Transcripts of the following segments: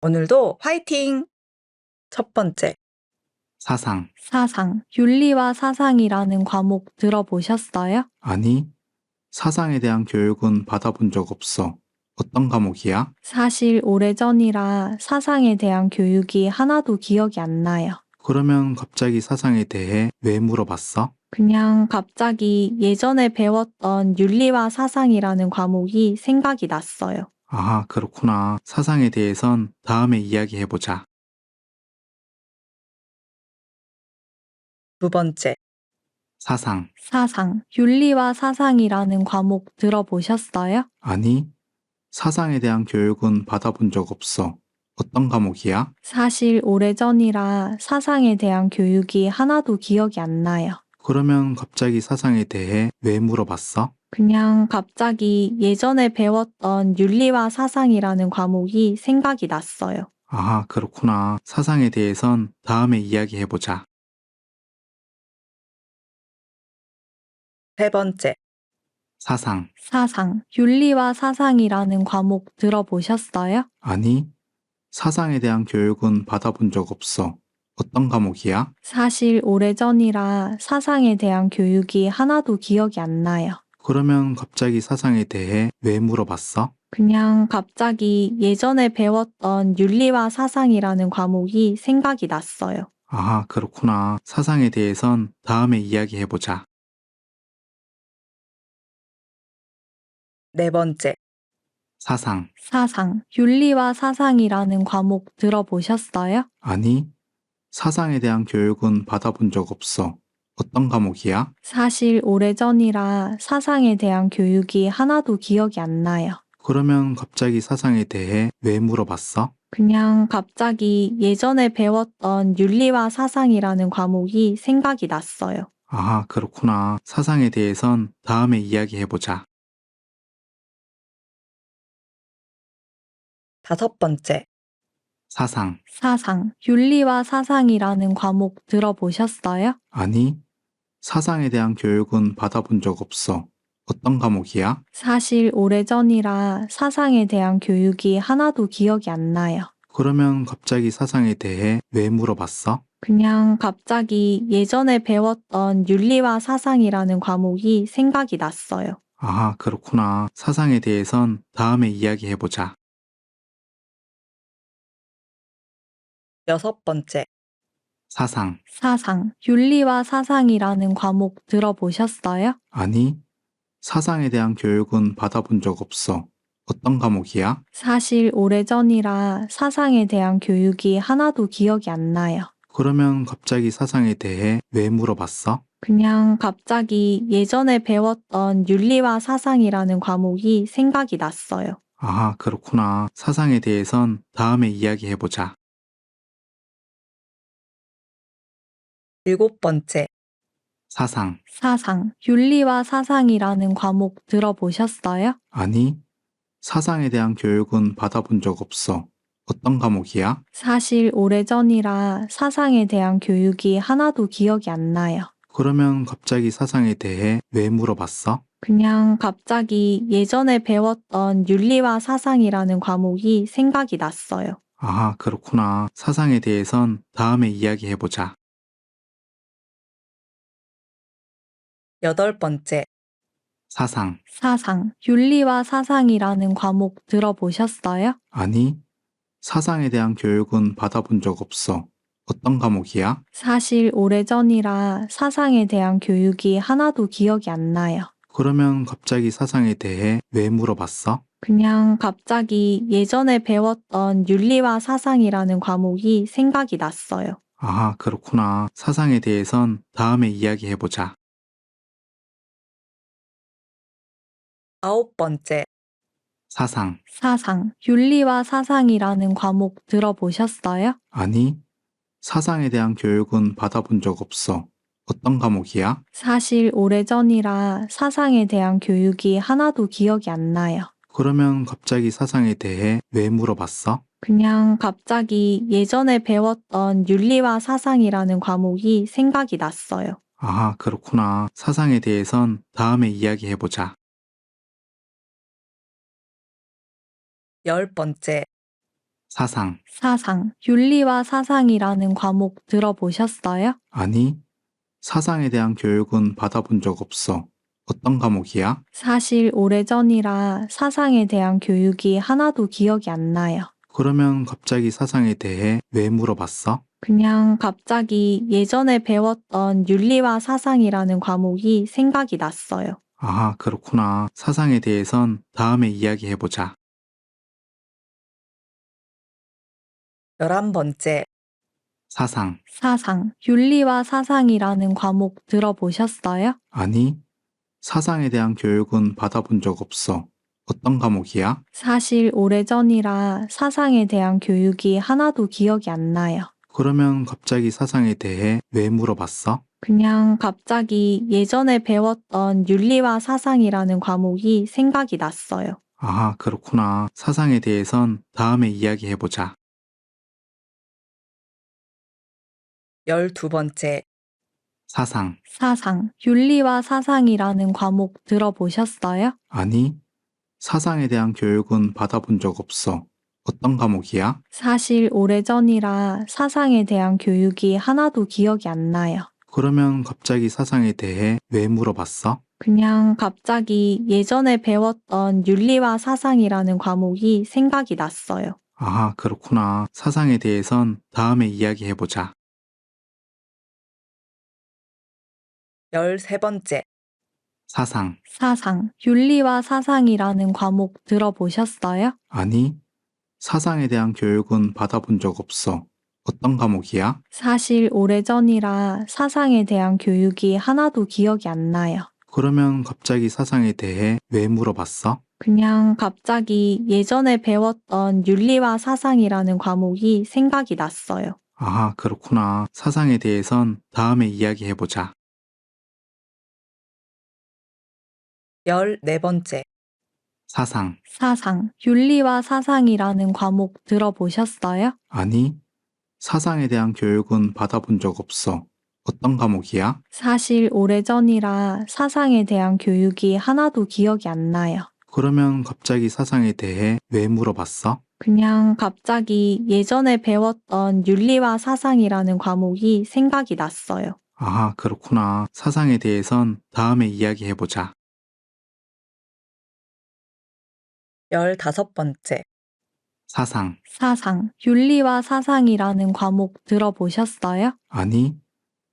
오늘도 화이팅! 첫 번째, 사상. 사상, 윤리와 사상이라는 과목 들어보셨어요? 아니, 사상에 대한 교육은 받아본 적 없어. 어떤 과목이야? 사실 오래전이라 사상에 대한 교육이 하나도 기억이 안 나요. 그러면 갑자기 사상에 대해 왜 물어봤어? 그냥 갑자기 예전에 배웠던 윤리와 사상이라는 과목이 생각이 났어요. 아, 그렇구나. 사상에 대해선 다음에 이야기해보자. 두 번째, 사상. 사상, 윤리와 사상이라는 과목 들어보셨어요? 아니, 사상에 대한 교육은 받아본 적 없어. 어떤 과목이야? 사실 오래전이라 사상에 대한 교육이 하나도 기억이 안 나요. 그러면 갑자기 사상에 대해 왜 물어봤어? 그냥 갑자기 예전에 배웠던 윤리와 사상이라는 과목이 생각이 났어요. 아, 그렇구나. 사상에 대해선 다음에 이야기해보자. 세 번째, 사상. 사상, 윤리와 사상이라는 과목 들어보셨어요? 아니, 사상에 대한 교육은 받아본 적 없어. 어떤 과목이야? 사실 오래전이라 사상에 대한 교육이 하나도 기억이 안 나요. 그러면 갑자기 사상에 대해 왜 물어봤어? 그냥 갑자기 예전에 배웠던 윤리와 사상이라는 과목이 생각이 났어요. 아, 그렇구나. 사상에 대해선 다음에 이야기해보자. 네 번째, 사상. 사상, 윤리와 사상이라는 과목 들어보셨어요? 아니, 사상에 대한 교육은 받아본 적 없어. 어떤 과목이야? 사실 오래전이라 사상에 대한 교육이 하나도 기억이 안 나요. 그러면 갑자기 사상에 대해 왜 물어봤어? 그냥 갑자기 예전에 배웠던 윤리와 사상이라는 과목이 생각이 났어요. 아, 그렇구나. 사상에 대해선 다음에 이야기해보자. 다섯 번째, 사상. 사상, 윤리와 사상이라는 과목 들어보셨어요? 아니, 사상에 대한 교육은 받아본 적 없어. 어떤 과목이야? 사실 오래전이라 사상에 대한 교육이 하나도 기억이 안 나요. 그러면 갑자기 사상에 대해 왜 물어봤어? 그냥 갑자기 예전에 배웠던 윤리와 사상이라는 과목이 생각이 났어요. 아, 그렇구나. 사상에 대해선 다음에 이야기해보자. 여섯 번째, 사상. 사상, 윤리와 사상이라는 과목 들어보셨어요? 아니, 사상에 대한 교육은 받아본 적 없어. 어떤 과목이야? 사실 오래전이라 사상에 대한 교육이 하나도 기억이 안 나요. 그러면 갑자기 사상에 대해 왜 물어봤어? 그냥 갑자기 예전에 배웠던 윤리와 사상이라는 과목이 생각이 났어요. 아, 그렇구나. 사상에 대해선 다음에 이야기해보자. 일곱 번째, 사상. 사상, 윤리와 사상이라는 과목 들어보셨어요? 아니, 사상에 대한 교육은 받아본 적 없어. 어떤 과목이야? 사실 오래전이라 사상에 대한 교육이 하나도 기억이 안 나요. 그러면 갑자기 사상에 대해 왜 물어봤어? 그냥 갑자기 예전에 배웠던 윤리와 사상이라는 과목이 생각이 났어요. 아, 그렇구나. 사상에 대해선 다음에 이야기해보자. 여덟 번째, 사상. 사상, 윤리와 사상이라는 과목 들어보셨어요? 아니, 사상에 대한 교육은 받아본 적 없어. 어떤 과목이야? 사실 오래전이라 사상에 대한 교육이 하나도 기억이 안 나요. 그러면 갑자기 사상에 대해 왜 물어봤어? 그냥 갑자기 예전에 배웠던 윤리와 사상이라는 과목이 생각이 났어요. 아, 그렇구나. 사상에 대해선 다음에 이야기해보자. 아홉 번째, 사상. 사상, 윤리와 사상이라는 과목 들어보셨어요? 아니, 사상에 대한 교육은 받아본 적 없어. 어떤 과목이야? 사실 오래전이라 사상에 대한 교육이 하나도 기억이 안 나요. 그러면 갑자기 사상에 대해 왜 물어봤어? 그냥 갑자기 예전에 배웠던 윤리와 사상이라는 과목이 생각이 났어요. 아, 그렇구나. 사상에 대해선 다음에 이야기해보자. 열 번째, 사상. 사상, 윤리와 사상이라는 과목 들어보셨어요? 아니, 사상에 대한 교육은 받아본 적 없어. 어떤 과목이야? 사실 오래전이라 사상에 대한 교육이 하나도 기억이 안 나요. 그러면 갑자기 사상에 대해 왜 물어봤어? 그냥 갑자기 예전에 배웠던 윤리와 사상이라는 과목이 생각이 났어요. 아, 그렇구나. 사상에 대해선 다음에 이야기해보자. 11번째, 사상. 사상, 윤리와 사상이라는 과목 들어보셨어요? 아니, 사상에 대한 교육은 받아본 적 없어. 어떤 과목이야? 사실 오래전이라 사상에 대한 교육이 하나도 기억이 안 나요. 그러면 갑자기 사상에 대해 왜 물어봤어? 그냥 갑자기 예전에 배웠던 윤리와 사상이라는 과목이 생각이 났어요. 아, 그렇구나. 사상에 대해선 다음에 이야기해보자. 12번째, 사상. 사상, 윤리와 사상이라는 과목 들어보셨어요? 아니, 사상에 대한 교육은 받아본 적 없어. 어떤 과목이야? 사실 오래전이라 사상에 대한 교육이 하나도 기억이 안 나요. 그러면 갑자기 사상에 대해 왜 물어봤어? 그냥 갑자기 예전에 배웠던 윤리와 사상이라는 과목이 생각이 났어요. 아, 그렇구나. 사상에 대해선 다음에 이야기해보자. 13번째, 사상. 사상, 윤리와 사상이라는 과목 들어보셨어요? 아니, 사상에 대한 교육은 받아본 적 없어. 어떤 과목이야? 사실 오래전이라 사상에 대한 교육이 하나도 기억이 안 나요. 그러면 갑자기 사상에 대해 왜 물어봤어? 그냥 갑자기 예전에 배웠던 윤리와 사상이라는 과목이 생각이 났어요. 아, 그렇구나. 사상에 대해선 다음에 이야기해보자. 14번째, 사상. 사상, 윤리와 사상이라는 과목 들어보셨어요? 아니, 사상에 대한 교육은 받아본 적 없어. 어떤 과목이야? 사실 오래전이라 사상에 대한 교육이 하나도 기억이 안 나요. 그러면 갑자기 사상에 대해 왜 물어봤어? 그냥 갑자기 예전에 배웠던 윤리와 사상이라는 과목이 생각이 났어요. 아, 그렇구나. 사상에 대해선 다음에 이야기해보자. 15번째, 사상. 사상, 윤리와 사상이라는 과목 들어보셨어요? 아니,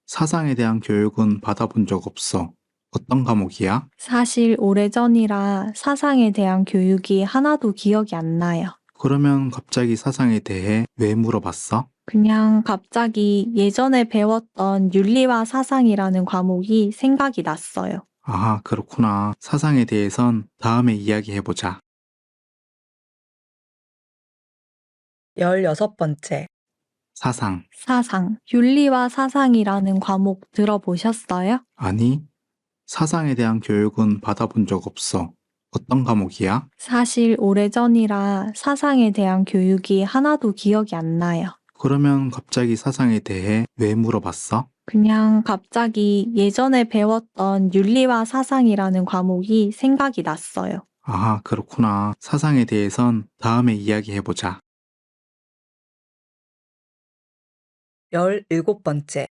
사상에 대한 교육은 받아본 적 없어. 어떤 과목이야? 사실 오래전이라 사상에 대한 교육이 하나도 기억이 안 나요. 그러면 갑자기 사상에 대해 왜 물어봤어? 그냥 갑자기 예전에 배웠던 윤리와 사상이라는 과목이 생각이 났어요. 아, 그렇구나. 사상에 대해선 다음에 이야기해보자. 16번째, 사상. 사상, 윤리와 사상이라는 과목 들어보셨어요? 아니, 사상에 대한 교육은 받아본 적 없어. 어떤 과목이야? 사실 오래전이라 사상에 대한 교육이 하나도 기억이 안 나요. 그러면 갑자기 사상에 대해 왜 물어봤어? 그냥 갑자기 예전에 배웠던 윤리와 사상이라는 과목이 생각이 났어요. 아, 그렇구나. 사상에 대해선 다음에 이야기해보자. 17번째,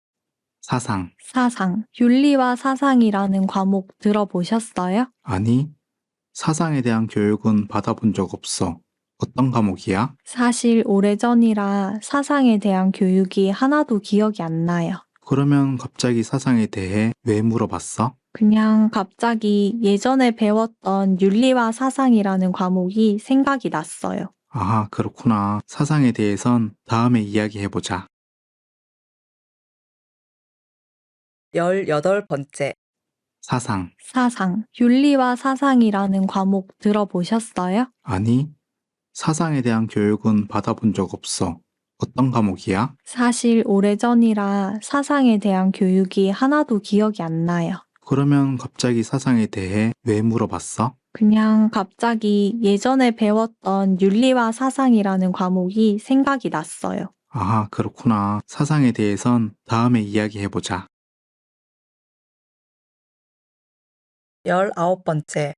사상. 사상, 윤리와 사상이라는 과목 들어보셨어요? 아니, 사상에 대한 교육은 받아본 적 없어. 어떤 과목이야? 사실 오래전이라 사상에 대한 교육이 하나도 기억이 안 나요. 그러면 갑자기 사상에 대해 왜 물어봤어? 그냥 갑자기 예전에 배웠던 윤리와 사상이라는 과목이 생각이 났어요. 아, 그렇구나. 사상에 대해선 다음에 이야기해보자. 18번째, 사상. 사상, 윤리와 사상이라는 과목 들어보셨어요? 아니, 사상에 대한 교육은 받아본 적 없어. 어떤 과목이야? 사실 오래전이라 사상에 대한 교육이 하나도 기억이 안 나요. 그러면 갑자기 사상에 대해 왜 물어봤어? 그냥 갑자기 예전에 배웠던 윤리와 사상이라는 과목이 생각이 났어요. 아, 그렇구나. 사상에 대해선 다음에 이야기해보자. 19번째,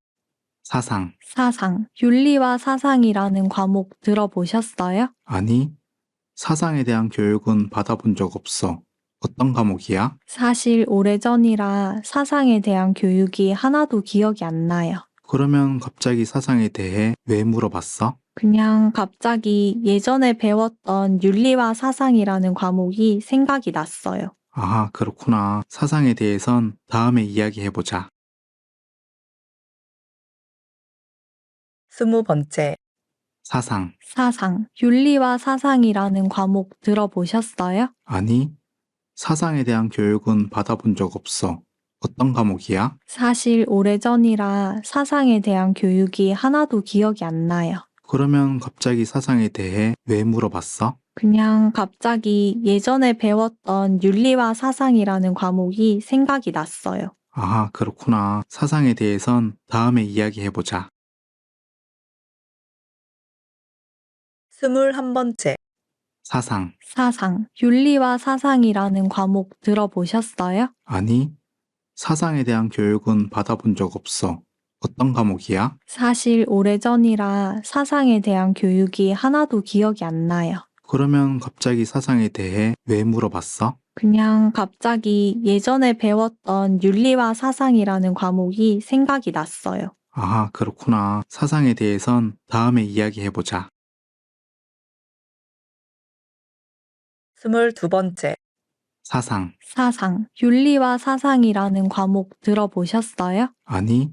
사상. 사상, 윤리와 사상이라는 과목 들어보셨어요? 아니, 사상에 대한 교육은 받아본 적 없어. 어떤 과목이야? 사실 오래전이라 사상에 대한 교육이 하나도 기억이 안 나요. 그러면 갑자기 사상에 대해 왜 물어봤어? 그냥 갑자기 예전에 배웠던 윤리와 사상이라는 과목이 생각이 났어요. 아, 그렇구나. 사상에 대해선 다음에 이야기해보자. 20번째. 사상. 사상, 윤리와 사상이라는 과목 들어보셨어요? 아니, 사상에 대한 교육은 받아본 적 없어. 어떤 과목이야? 사실 오래전이라 사상에 대한 교육이 하나도 기억이 안 나요. 그러면 갑자기 사상에 대해 왜 물어봤어? 그냥 갑자기 예전에 배웠던 윤리와 사상이라는 과목이 생각이 났어요. 아, 그렇구나. 사상에 대해선 다음에 이야기해보자. 21번째. 사상. 사상, 윤리와 사상이라는 과목 들어보셨어요? 아니, 사상에 대한 교육은 받아본 적 없어. 어떤 과목이야? 사실 오래전이라 사상에 대한 교육이 하나도 기억이 안 나요. 그러면 갑자기 사상에 대해 왜 물어봤어? 그냥 갑자기 예전에 배웠던 윤리와 사상이라는 과목이 생각이 났어요. 아, 그렇구나. 사상에 대해선 다음에 이야기해보자. 22번째. 사상. 사상, 윤리와 사상이라는 과목 들어보셨어요? 아니,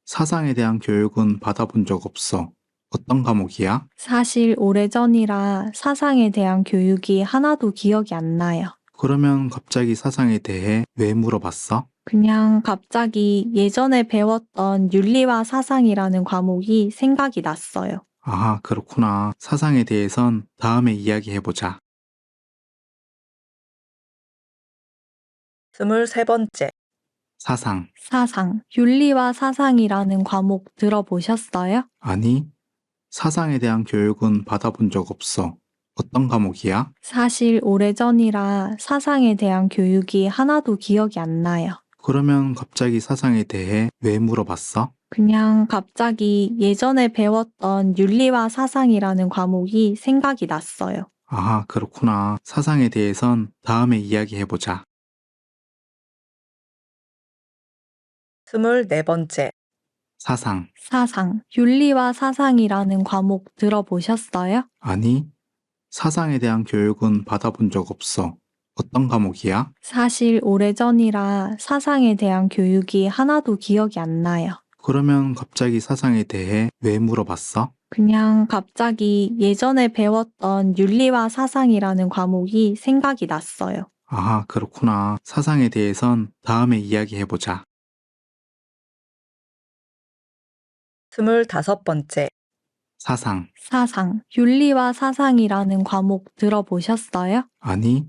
사상에 대한 교육은 받아본 적 없어. 어떤 과목이야? 사실 오래전이라 사상에 대한 교육이 하나도 기억이 안 나요. 그러면 갑자기 사상에 대해 왜 물어봤어? 그냥 갑자기 예전에 배웠던 윤리와 사상이라는 과목이 생각이 났어요. 아, 그렇구나. 사상에 대해선 다음에 이야기해보자. 23번째. 사상. 사상, 윤리와 사상이라는 과목 들어보셨어요? 아니, 사상에 대한 교육은 받아본 적 없어. 어떤 과목이야? 사실 오래전이라 사상에 대한 교육이 하나도 기억이 안 나요. 그러면 갑자기 사상에 대해 왜 물어봤어? 그냥 갑자기 예전에 배웠던 윤리와 사상이라는 과목이 생각이 났어요. 아, 그렇구나. 사상에 대해선 다음에 이야기해보자. 24번째. 사상. 사상, 윤리와 사상이라는 과목 들어보셨어요? 아니, 사상에 대한 교육은 받아본 적 없어. 어떤 과목이야? 사실 오래전이라 사상에 대한 교육이 하나도 기억이 안 나요. 그러면 갑자기 사상에 대해 왜 물어봤어? 그냥 갑자기 예전에 배웠던 윤리와 사상이라는 과목이 생각이 났어요. 아, 그렇구나. 사상에 대해선 다음에 이야기해보자. 25번째. 사상. 사상, 윤리와 사상이라는 과목 들어보셨어요? 아니,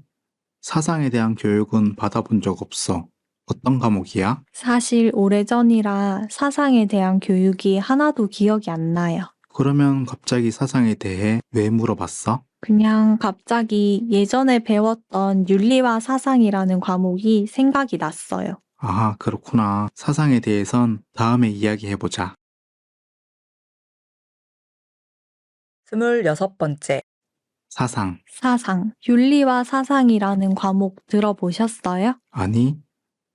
사상에 대한 교육은 받아본 적 없어. 어떤 과목이야? 사실 오래전이라 사상에 대한 교육이 하나도 기억이 안 나요. 그러면 갑자기 사상에 대해 왜 물어봤어? 그냥 갑자기 예전에 배웠던 윤리와 사상이라는 과목이 생각이 났어요. 아, 그렇구나. 사상에 대해선 다음에 이야기해보자. 26번째. 사상. 사상, 윤리와 사상이라는 과목 들어보셨어요? 아니,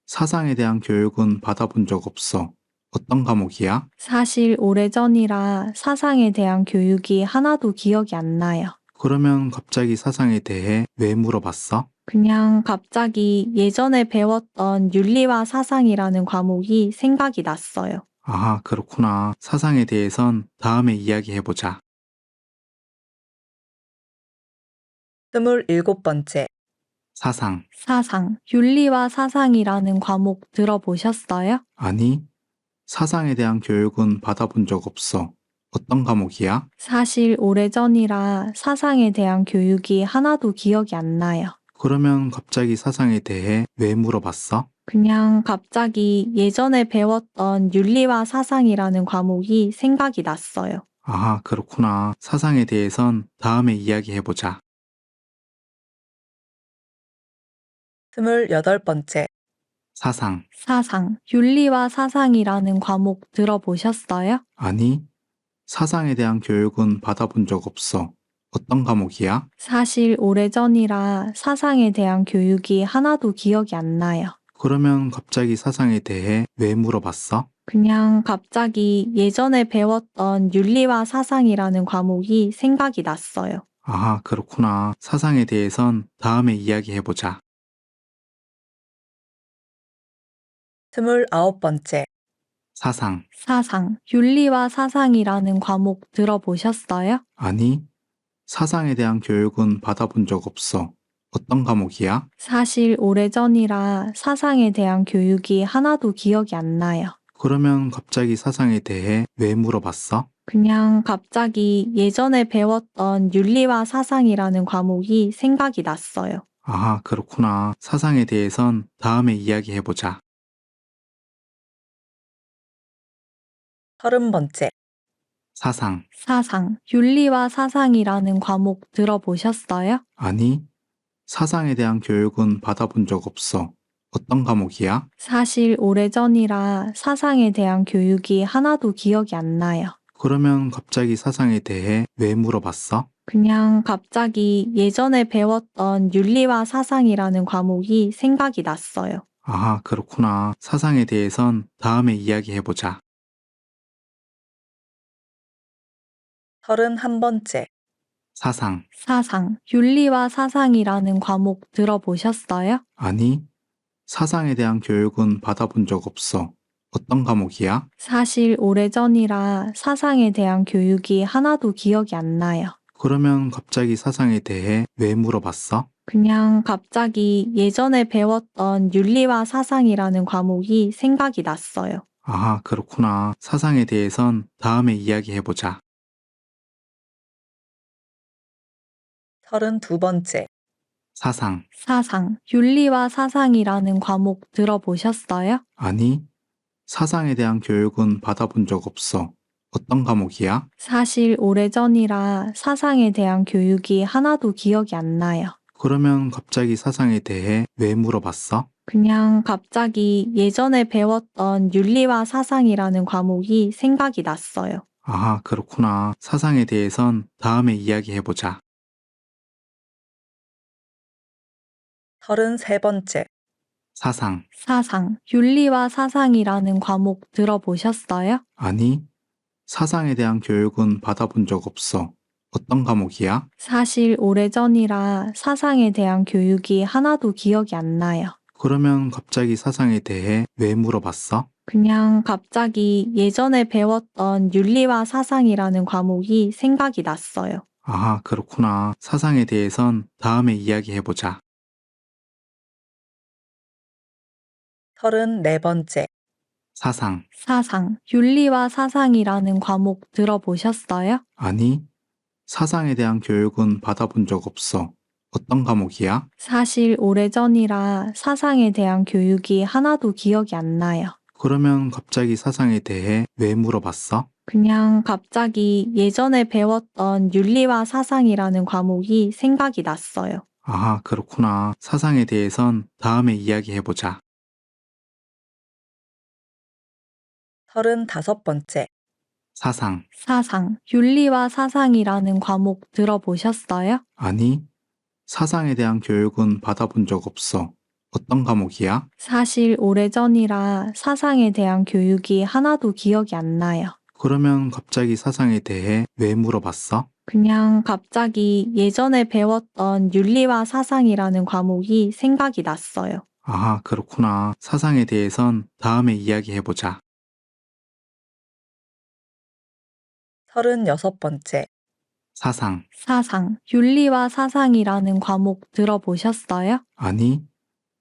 사상에 대한 교육은 받아본 적 없어. 어떤 과목이야? 사실 오래전이라 사상에 대한 교육이 하나도 기억이 안 나요. 그러면 갑자기 사상에 대해 왜 물어봤어? 그냥 갑자기 예전에 배웠던 윤리와 사상이라는 과목이 생각이 났어요. 아, 그렇구나. 사상에 대해선 다음에 이야기해보자. 27번째. 사상. 사상, 윤리와 사상이라는 과목 들어보셨어요? 아니, 사상에 대한 교육은 받아본 적 없어. 어떤 과목이야? 사실 오래전이라 사상에 대한 교육이 하나도 기억이 안 나요. 그러면 갑자기 사상에 대해 왜 물어봤어? 그냥 갑자기 예전에 배웠던 윤리와 사상이라는 과목이 생각이 났어요. 아, 그렇구나. 사상에 대해선 다음에 이야기해보자. 28번째. 사상. 사상, 윤리와 사상이라는 과목 들어보셨어요? 아니, 사상에 대한 교육은 받아본 적 없어. 어떤 과목이야? 사실 오래전이라 사상에 대한 교육이 하나도 기억이 안 나요. 그러면 갑자기 사상에 대해 왜 물어봤어? 그냥 갑자기 예전에 배웠던 윤리와 사상이라는 과목이 생각이 났어요. 아, 그렇구나. 사상에 대해선 다음에 이야기해보자. 29번째. 사상. 사상, 윤리와 사상이라는 과목 들어보셨어요? 아니, 사상에 대한 교육은 받아본 적 없어. 어떤 과목이야? 사실 오래전이라 사상에 대한 교육이 하나도 기억이 안 나요. 그러면 갑자기 사상에 대해 왜 물어봤어? 그냥 갑자기 예전에 배웠던 윤리와 사상이라는 과목이 생각이 났어요. 아, 그렇구나. 사상에 대해선 다음에 이야기해보자. 30번째. 사상. 사상, 윤리와 사상이라는 과목 들어보셨어요? 아니, 사상에 대한 교육은 받아본 적 없어. 어떤 과목이야? 사실 오래전이라 사상에 대한 교육이 하나도 기억이 안 나요. 그러면 갑자기 사상에 대해 왜 물어봤어? 그냥 갑자기 예전에 배웠던 윤리와 사상이라는 과목이 생각이 났어요. 아, 그렇구나. 사상에 대해선 다음에 이야기해보자. 31번째. 사상. 사상, 윤리와 사상이라는 과목 들어보셨어요? 아니, 사상에 대한 교육은 받아본 적 없어. 어떤 과목이야? 사실 오래전이라 사상에 대한 교육이 하나도 기억이 안 나요. 그러면 갑자기 사상에 대해 왜 물어봤어? 그냥 갑자기 예전에 배웠던 윤리와 사상이라는 과목이 생각이 났어요. 아, 그렇구나. 사상에 대해선 다음에 이야기해보자. 32번째. 사상. 사상, 윤리와 사상이라는 과목 들어보셨어요? 아니, 사상에 대한 교육은 받아본 적 없어. 어떤 과목이야? 사실 오래전이라 사상에 대한 교육이 하나도 기억이 안 나요. 그러면 갑자기 사상에 대해 왜 물어봤어? 그냥 갑자기 예전에 배웠던 윤리와 사상이라는 과목이 생각이 났어요. 아, 그렇구나. 사상에 대해선 다음에 이야기해보자. 33번째. 사상. 사상, 윤리와 사상이라는 과목 들어보셨어요? 아니, 사상에 대한 교육은 받아본 적 없어. 어떤 과목이야? 사실 오래전이라 사상에 대한 교육이 하나도 기억이 안 나요. 그러면 갑자기 사상에 대해 왜 물어봤어? 그냥 갑자기 예전에 배웠던 윤리와 사상이라는 과목이 생각이 났어요. 아, 그렇구나. 사상에 대해선 다음에 이야기해보자. 34번째. 사상. 사상, 윤리와 사상이라는 과목 들어보셨어요? 아니, 사상에 대한 교육은 받아본 적 없어. 어떤 과목이야? 사실 오래전이라 사상에 대한 교육이 하나도 기억이 안 나요. 그러면 갑자기 사상에 대해 왜 물어봤어? 그냥 갑자기 예전에 배웠던 윤리와 사상이라는 과목이 생각이 났어요. 아, 그렇구나. 사상에 대해선 다음에 이야기해보자. 35번째. 사상. 사상, 윤리와 사상이라는 과목 들어보셨어요? 아니, 사상에 대한 교육은 받아본 적 없어. 어떤 과목이야? 사실 오래전이라 사상에 대한 교육이 하나도 기억이 안 나요. 그러면 갑자기 사상에 대해 왜 물어봤어? 그냥 갑자기 예전에 배웠던 윤리와 사상이라는 과목이 생각이 났어요. 아, 그렇구나. 사상에 대해선 다음에 이야기해보자. 36번째. 사상. 사상, 윤리와 사상이라는 과목 들어보셨어요? 아니,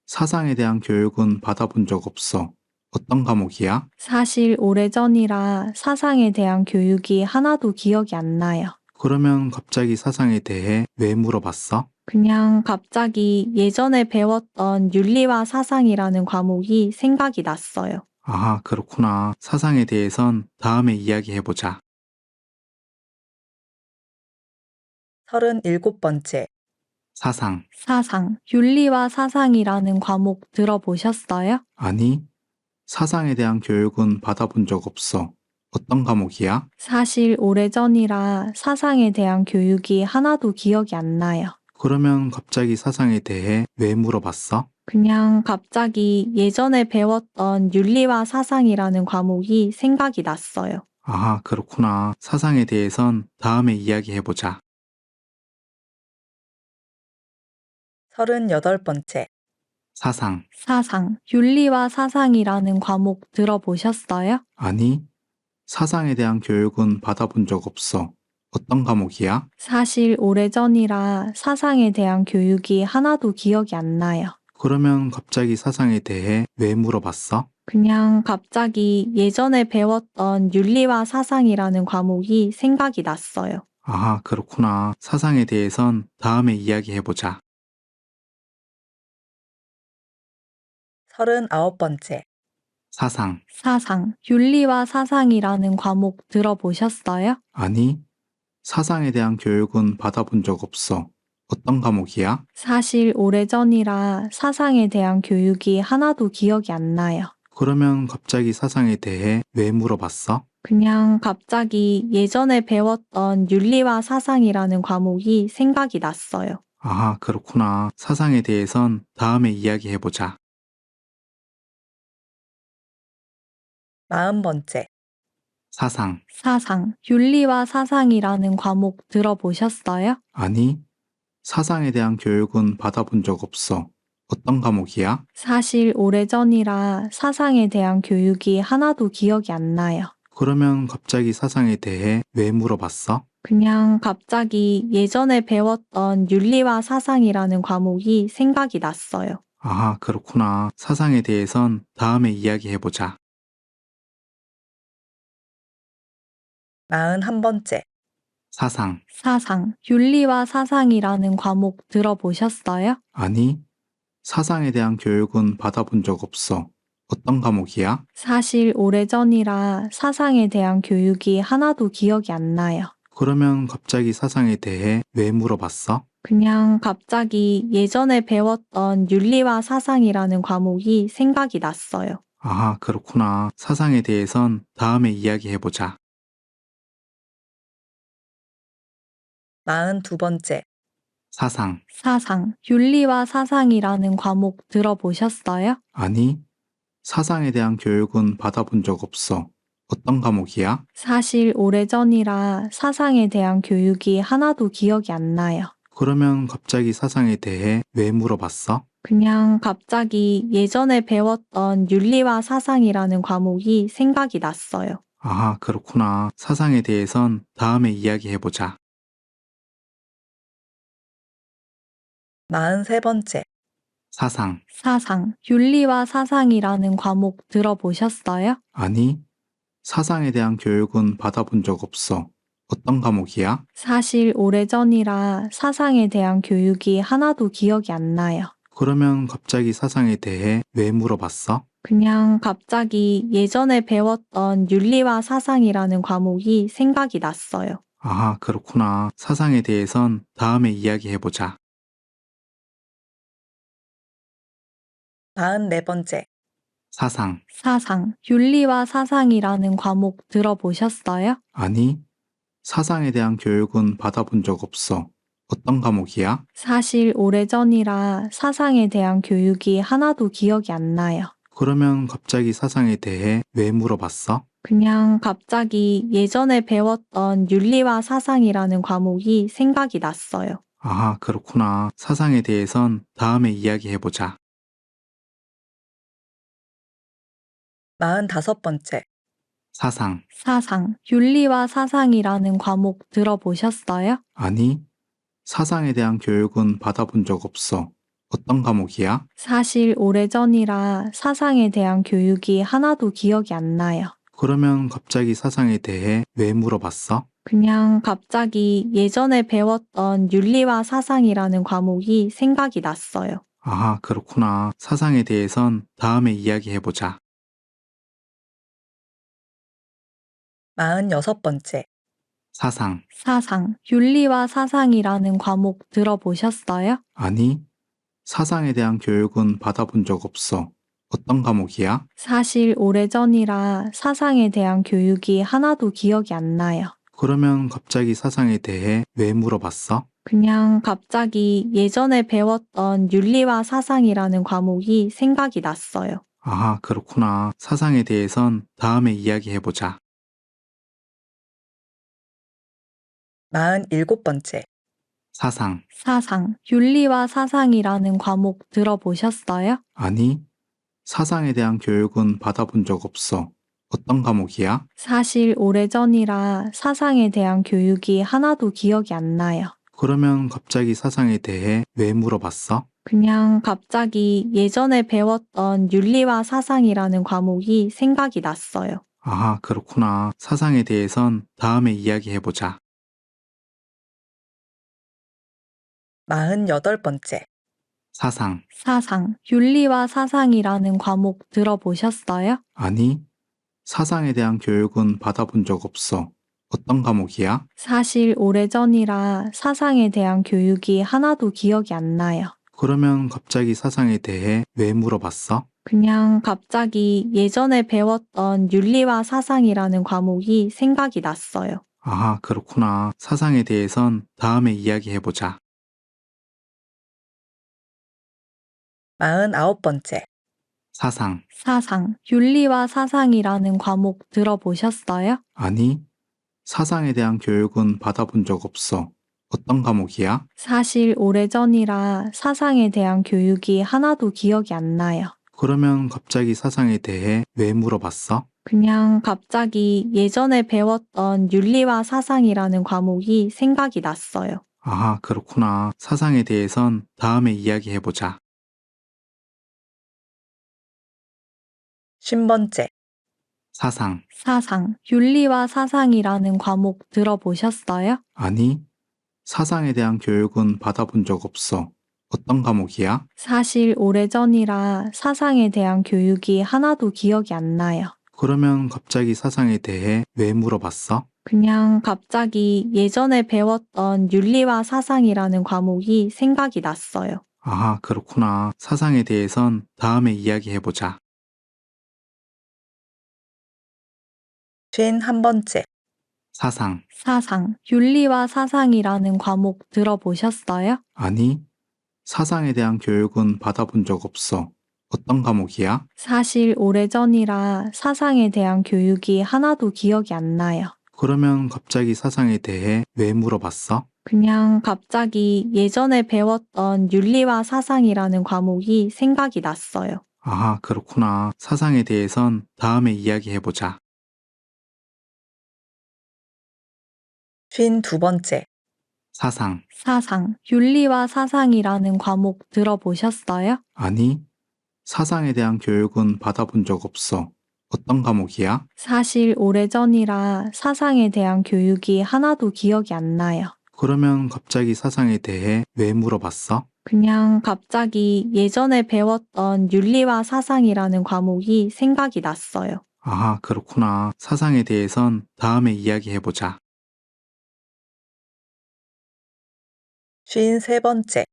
사상에 대한 교육은 받아본 적 없어. 어떤 과목이야? 사실 오래전이라 사상에 대한 교육이 하나도 기억이 안 나요. 그러면 갑자기 사상에 대해 왜 물어봤어? 그냥 갑자기 예전에 배웠던 윤리와 사상이라는 과목이 생각이 났어요. 아, 그렇구나. 사상에 대해선 다음에 이야기해보자. 37번째. 사상. 사상, 윤리와 사상이라는 과목 들어보셨어요? 아니, 사상에 대한 교육은 받아본 적 없어. 어떤 과목이야? 사실 오래전이라 사상에 대한 교육이 하나도 기억이 안 나요. 그러면 갑자기 사상에 대해 왜 물어봤어? 그냥 갑자기 예전에 배웠던 윤리와 사상이라는 과목이 생각이 났어요. 아, 그렇구나. 사상에 대해선 다음에 이야기해보자. 38번째. 사상. 사상, 윤리와 사상이라는 과목 들어보셨어요? 아니, 사상에 대한 교육은 받아본 적 없어. 어떤 과목이야? 사실 오래전이라 사상에 대한 교육이 하나도 기억이 안 나요. 그러면 갑자기 사상에 대해 왜 물어봤어? 그냥 갑자기 예전에 배웠던 윤리와 사상이라는 과목이 생각이 났어요. 아, 그렇구나. 사상에 대해선 다음에 이야기해보자. 39번째. 사상. 사상, 윤리와 사상이라는 과목 들어보셨어요? 아니, 사상에 대한 교육은 받아본 적 없어. 어떤 과목이야? 사실 오래전이라 사상에 대한 교육이 하나도 기억이 안 나요. 그러면 갑자기 사상에 대해 왜 물어봤어? 그냥 갑자기 예전에 배웠던 윤리와 사상이라는 과목이 생각이 났어요. 아, 그렇구나. 사상에 대해선 다음에 이야기해보자. 40번째. 사상. 사상, 윤리와 사상이라는 과목 들어보셨어요? 아니, 사상에 대한 교육은 받아본 적 없어. 어떤 과목이야? 사실 오래전이라 사상에 대한 교육이 하나도 기억이 안 나요. 그러면 갑자기 사상에 대해 왜 물어봤어? 그냥 갑자기 예전에 배웠던 윤리와 사상이라는 과목이 생각이 났어요. 아, 그렇구나. 사상에 대해선 다음에 이야기해보자. 41번째. 사상. 사상, 윤리와 사상이라는 과목 들어보셨어요? 아니, 사상에 대한 교육은 받아본 적 없어. 어떤 과목이야? 사실 오래전이라 사상에 대한 교육이 하나도 기억이 안 나요. 그러면 갑자기 사상에 대해 왜 물어봤어? 그냥 갑자기 예전에 배웠던 윤리와 사상이라는 과목이 생각이 났어요. 아, 그렇구나. 사상에 대해선 다음에 이야기해보자. 42번째. 사상. 사상, 윤리와 사상이라는 과목 들어보셨어요? 아니, 사상에 대한 교육은 받아본 적 없어. 어떤 과목이야? 사실 오래전이라 사상에 대한 교육이 하나도 기억이 안 나요. 그러면 갑자기 사상에 대해 왜 물어봤어? 그냥 갑자기 예전에 배웠던 윤리와 사상이라는 과목이 생각이 났어요. 아, 그렇구나. 사상에 대해선 다음에 이야기해보자. 43번째. 사상. 사상, 윤리와 사상이라는 과목 들어보셨어요? 아니, 사상에 대한 교육은 받아본 적 없어. 어떤 과목이야? 사실 오래전이라 사상에 대한 교육이 하나도 기억이 안 나요. 그러면 갑자기 사상에 대해 왜 물어봤어? 그냥 갑자기 예전에 배웠던 윤리와 사상이라는 과목이 생각이 났어요. 아, 그렇구나. 사상에 대해선 다음에 이야기해보자. 44번째. 사상. 사상, 윤리와 사상이라는 과목 들어보셨어요? 아니, 사상에 대한 교육은 받아본 적 없어. 어떤 과목이야? 사실 오래전이라 사상에 대한 교육이 하나도 기억이 안 나요. 그러면 갑자기 사상에 대해 왜 물어봤어? 그냥 갑자기 예전에 배웠던 윤리와 사상이라는 과목이 생각이 났어요. 아, 그렇구나. 사상에 대해선 다음에 이야기해보자. 45번째. 사상. 사상, 윤리와 사상이라는 과목 들어보셨어요? 아니, 사상에 대한 교육은 받아본 적 없어. 어떤 과목이야? 사실 오래전이라 사상에 대한 교육이 하나도 기억이 안 나요. 그러면 갑자기 사상에 대해 왜 물어봤어? 그냥 갑자기 예전에 배웠던 윤리와 사상이라는 과목이 생각이 났어요. 아, 그렇구나. 사상에 대해선 다음에 이야기해보자. 46번째. 사상. 사상, 윤리와 사상이라는 과목 들어보셨어요? 아니, 사상에 대한 교육은 받아본 적 없어. 어떤 과목이야? 사실 오래전이라 사상에 대한 교육이 하나도 기억이 안 나요. 그러면 갑자기 사상에 대해 왜 물어봤어? 그냥 갑자기 예전에 배웠던 윤리와 사상이라는 과목이 생각이 났어요. 아, 그렇구나. 사상에 대해선 다음에 이야기해보자. 47번째. 사상. 사상, 윤리와 사상이라는 과목 들어보셨어요? 아니, 사상에 대한 교육은 받아본 적 없어. 어떤 과목이야? 사실 오래전이라 사상에 대한 교육이 하나도 기억이 안 나요. 그러면 갑자기 사상에 대해 왜 물어봤어? 그냥 갑자기 예전에 배웠던 윤리와 사상이라는 과목이 생각이 났어요. 아, 그렇구나. 사상에 대해선 다음에 이야기해보자. 48번째. 사상. 사상, 윤리와 사상이라는 과목 들어보셨어요? 아니, 사상에 대한 교육은 받아본 적 없어. 어떤 과목이야? 사실 오래전이라 사상에 대한 교육이 하나도 기억이 안 나요. 그러면 갑자기 사상에 대해 왜 물어봤어? 그냥 갑자기 예전에 배웠던 윤리와 사상이라는 과목이 생각이 났어요. 아, 그렇구나. 사상에 대해선 다음에 이야기해보자. 49번째. 사상. 사상, 윤리와 사상이라는 과목 들어보셨어요? 아니, 사상에 대한 교육은 받아본 적 없어. 어떤 과목이야? 사실 오래전이라 사상에 대한 교육이 하나도 기억이 안 나요. 그러면 갑자기 사상에 대해 왜 물어봤어? 그냥 갑자기 예전에 배웠던 윤리와 사상이라는 과목이 생각이 났어요. 아, 그렇구나. 사상에 대해선 다음에 이야기해보자. 50번째. 사상. 사상, 윤리와 사상이라는 과목 들어보셨어요? 아니, 사상에 대한 교육은 받아본 적 없어. 어떤 과목이야? 사실 오래전이라 사상에 대한 교육이 하나도 기억이 안 나요. 그러면 갑자기 사상에 대해 왜 물어봤어? 그냥 갑자기 예전에 배웠던 윤리와 사상이라는 과목이 생각이 났어요. 아, 그렇구나. 사상에 대해선 다음에 이야기해보자. 51번째. 사상. 사상, 윤리와 사상이라는 과목 들어보셨어요? 아니, 사상에 대한 교육은 받아본 적 없어. 어떤 과목이야? 사실 오래전이라 사상에 대한 교육이 하나도 기억이 안 나요. 그러면 갑자기 사상에 대해 왜 물어봤어? 그냥 갑자기 예전에 배웠던 윤리와 사상이라는 과목이 생각이 났어요. 아, 그렇구나. 사상에 대해선 다음에 이야기해보자. 52번째. 사상. 사상, 윤리와 사상이라는 과목 들어보셨어요? 아니, 사상에 대한 교육은 받아본 적 없어. 어떤 과목이야? 사실 오래전이라 사상에 대한 교육이 하나도 기억이 안 나요. 그러면 갑자기 사상에 대해 왜 물어봤어? 그냥 갑자기 예전에 배웠던 윤리와 사상이라는 과목이 생각이 났어요. 아, 그렇구나. 사상에 대해선 다음에 이야기해보자. 53번째.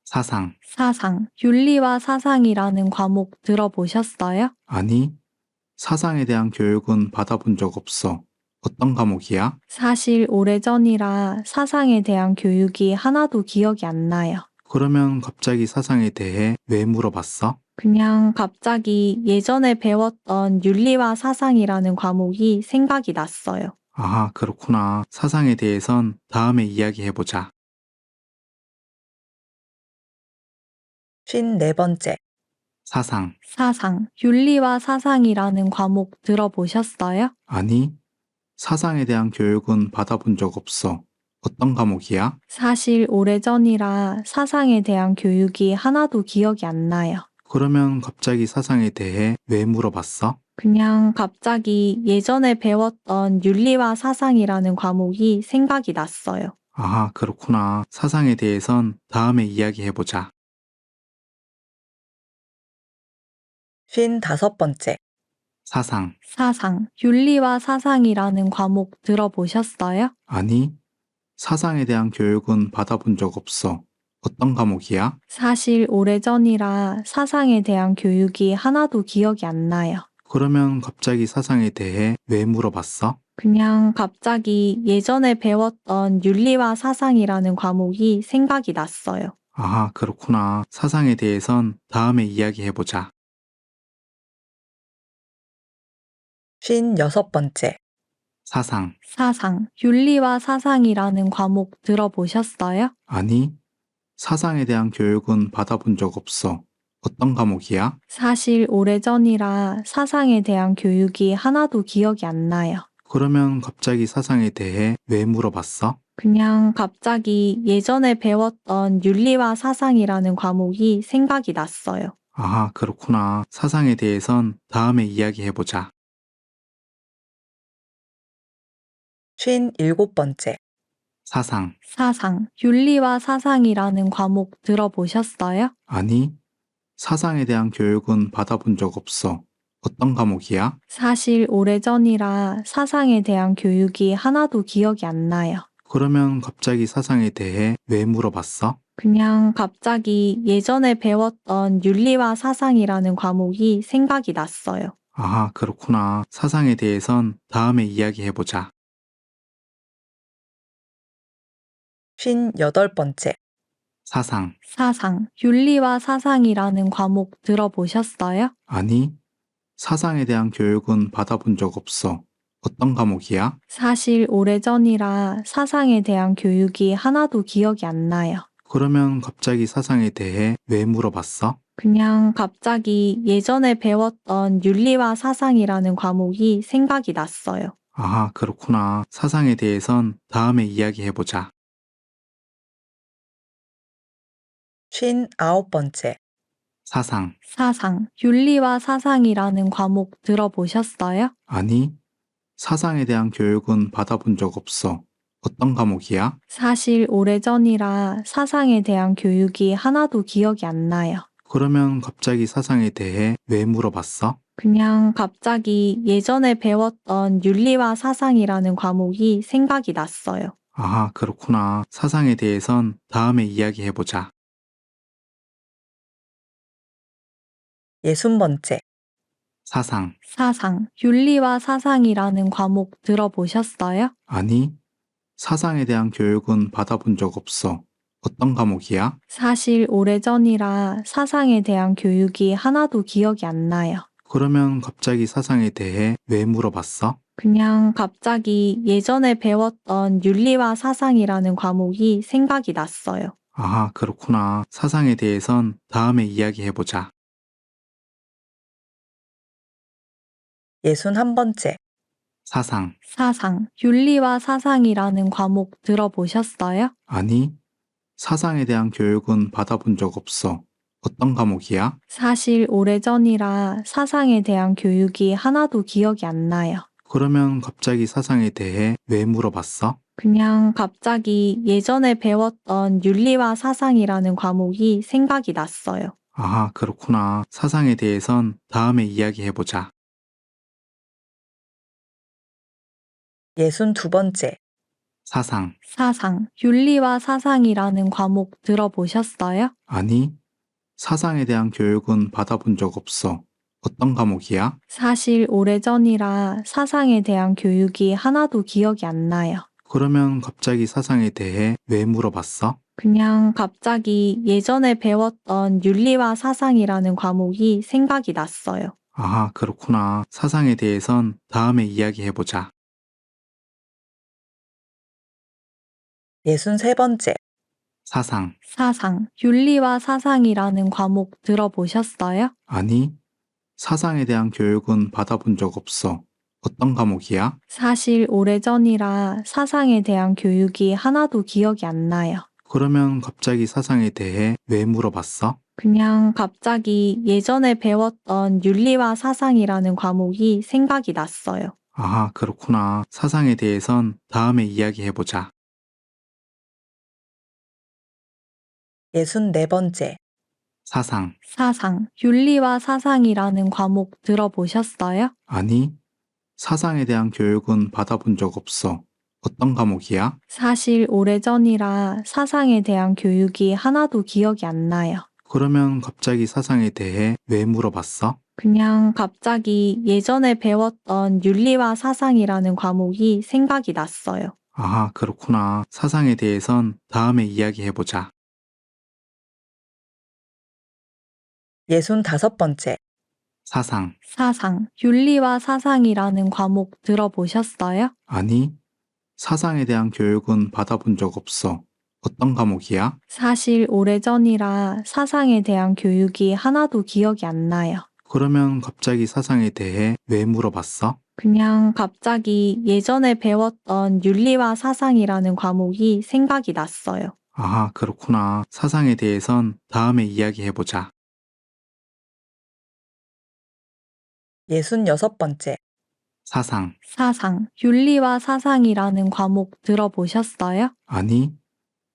사상. 사상, 윤리와 사상이라는 과목 들어보셨어요? 아니, 사상에 대한 교육은 받아본 적 없어. 어떤 과목이야? 사실 오래전이라 사상에 대한 교육이 하나도 기억이 안 나요. 그러면 갑자기 사상에 대해 왜 물어봤어? 그냥 갑자기 예전에 배웠던 윤리와 사상이라는 과목이 생각이 났어요. 아, 그렇구나. 사상에 대해선 다음에 이야기해보자. 54번째. 사상. 사상, 윤리와 사상이라는 과목 들어보셨어요? 아니, 사상에 대한 교육은 받아본 적 없어. 어떤 과목이야? 사실 오래전이라 사상에 대한 교육이 하나도 기억이 안 나요. 그러면 갑자기 사상에 대해 왜 물어봤어? 그냥 갑자기 예전에 배웠던 윤리와 사상이라는 과목이 생각이 났어요. 아, 그렇구나. 사상에 대해선 다음에 이야기해보자. 55번째. 사상. 사상, 윤리와 사상이라는 과목 들어보셨어요? 아니, 사상에 대한 교육은 받아본 적 없어. 어떤 과목이야? 사실 오래전이라 사상에 대한 교육이 하나도 기억이 안 나요. 그러면 갑자기 사상에 대해 왜 물어봤어? 그냥 갑자기 예전에 배웠던 윤리와 사상이라는 과목이 생각이 났어요. 아하, 그렇구나. 사상에 대해선 다음에 이야기해보자. 56번째. 사상. 사상, 윤리와 사상이라는 과목 들어보셨어요? 아니, 사상에 대한 교육은 받아본 적 없어. 어떤 과목이야? 사실 오래전이라 사상에 대한 교육이 하나도 기억이 안 나요. 그러면 갑자기 사상에 대해 왜 물어봤어? 그냥 갑자기 예전에 배웠던 윤리와 사상이라는 과목이 생각이 났어요. 아하, 그렇구나. 사상에 대해선 다음에 이야기해보자. 57번째. 사상. 사상, 윤리와 사상이라는 과목 들어보셨어요? 아니, 사상에 대한 교육은 받아본 적 없어. 어떤 과목이야? 사실 오래전이라 사상에 대한 교육이 하나도 기억이 안 나요. 그러면 갑자기 사상에 대해 왜 물어봤어? 그냥 갑자기 예전에 배웠던 윤리와 사상이라는 과목이 생각이 났어요. 아하, 그렇구나. 사상에 대해선 다음에 이야기해보자. 58번째. 사상. 사상, 윤리와 사상이라는 과목 들어보셨어요? 아니, 사상에 대한 교육은 받아본 적 없어. 어떤 과목이야? 사실 오래전이라 사상에 대한 교육이 하나도 기억이 안 나요. 그러면 갑자기 사상에 대해 왜 물어봤어? 그냥 갑자기 예전에 배웠던 윤리와 사상이라는 과목이 생각이 났어요. 아하, 그렇구나. 사상에 대해선 다음에 이야기해보자. 59번째. 사상. 사상, 윤리와 사상이라는 과목 들어보셨어요? 아니, 사상에 대한 교육은 받아본 적 없어. 어떤 과목이야? 사실 오래전이라 사상에 대한 교육이 하나도 기억이 안 나요. 그러면 갑자기 사상에 대해 왜 물어봤어? 그냥 갑자기 예전에 배웠던 윤리와 사상이라는 과목이 생각이 났어요. 아하, 그렇구나. 사상에 대해선 다음에 이야기해보자. 60번째. 사상. 사상, 윤리와 사상이라는 과목 들어보셨어요? 아니, 사상에 대한 교육은 받아본 적 없어. 어떤 과목이야? 사실 오래전이라 사상에 대한 교육이 하나도 기억이 안 나요. 그러면 갑자기 사상에 대해 왜 물어봤어? 그냥 갑자기 예전에 배웠던 윤리와 사상이라는 과목이 생각이 났어요. 아하, 그렇구나. 사상에 대해선 다음에 이야기해보자. 61번째. 사상. 사상, 윤리와 사상이라는 과목 들어보셨어요? 아니, 사상에 대한 교육은 받아본 적 없어. 어떤 과목이야? 사실 오래전이라 사상에 대한 교육이 하나도 기억이 안 나요. 그러면 갑자기 사상에 대해 왜 물어봤어? 그냥 갑자기 예전에 배웠던 윤리와 사상이라는 과목이 생각이 났어요. 아하, 그렇구나. 사상에 대해선 다음에 이야기해보자. 62번째. 사상. 사상, 윤리와 사상이라는 과목 들어보셨어요? 아니, 사상에 대한 교육은 받아본 적 없어. 어떤 과목이야? 사실 오래전이라 사상에 대한 교육이 하나도 기억이 안 나요. 그러면 갑자기 사상에 대해 왜 물어봤어? 그냥 갑자기 예전에 배웠던 윤리와 사상이라는 과목이 생각이 났어요. 아하, 그렇구나. 사상에 대해선 다음에 이야기해보자. 63번째. 사상. 사상, 윤리와 사상이라는 과목 들어보셨어요? 아니, 사상에 대한 교육은 받아본 적 없어. 어떤 과목이야? 사실 오래전이라 사상에 대한 교육이 하나도 기억이 안 나요. 그러면 갑자기 사상에 대해 왜 물어봤어? 그냥 갑자기 예전에 배웠던 윤리와 사상이라는 과목이 생각이 났어요. 아하, 그렇구나. 사상에 대해선 다음에 이야기해보자. 64번째. 사상. 사상, 윤리와 사상이라는 과목 들어보셨어요? 아니, 사상에 대한 교육은 받아본 적 없어. 어떤 과목이야? 사실 오래전이라 사상에 대한 교육이 하나도 기억이 안 나요. 그러면 갑자기 사상에 대해 왜 물어봤어? 그냥 갑자기 예전에 배웠던 윤리와 사상이라는 과목이 생각이 났어요. 아하, 그렇구나. 사상에 대해선 다음에 이야기해보자. 65번째. 사상. 사상, 윤리와 사상이라는 과목 들어보셨어요? 아니, 사상에 대한 교육은 받아본 적 없어. 어떤 과목이야? 사실 오래전이라 사상에 대한 교육이 하나도 기억이 안 나요. 그러면 갑자기 사상에 대해 왜 물어봤어? 그냥 갑자기 예전에 배웠던 윤리와 사상이라는 과목이 생각이 났어요. 아하, 그렇구나. 사상에 대해선 다음에 이야기해보자. 66번째. 사상. 사상, 윤리와 사상이라는 과목 들어보셨어요? 아니,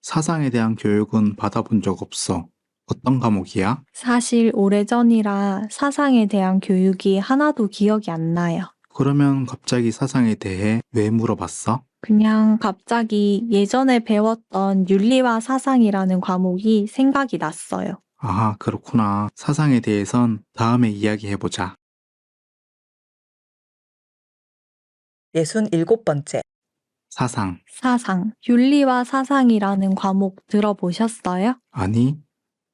사상에 대한 교육은 받아본 적 없어. 어떤 과목이야? 사실 오래전이라 사상에 대한 교육이 하나도 기억이 안 나요. 그러면 갑자기 사상에 대해 왜 물어봤어? 그냥 갑자기 예전에 배웠던 윤리와 사상이라는 과목이 생각이 났어요. 아하, 그렇구나. 사상에 대해선 다음에 이야기해보자. 67번째. 사상. 사상, 윤리와 사상이라는 과목 들어보셨어요? 아니,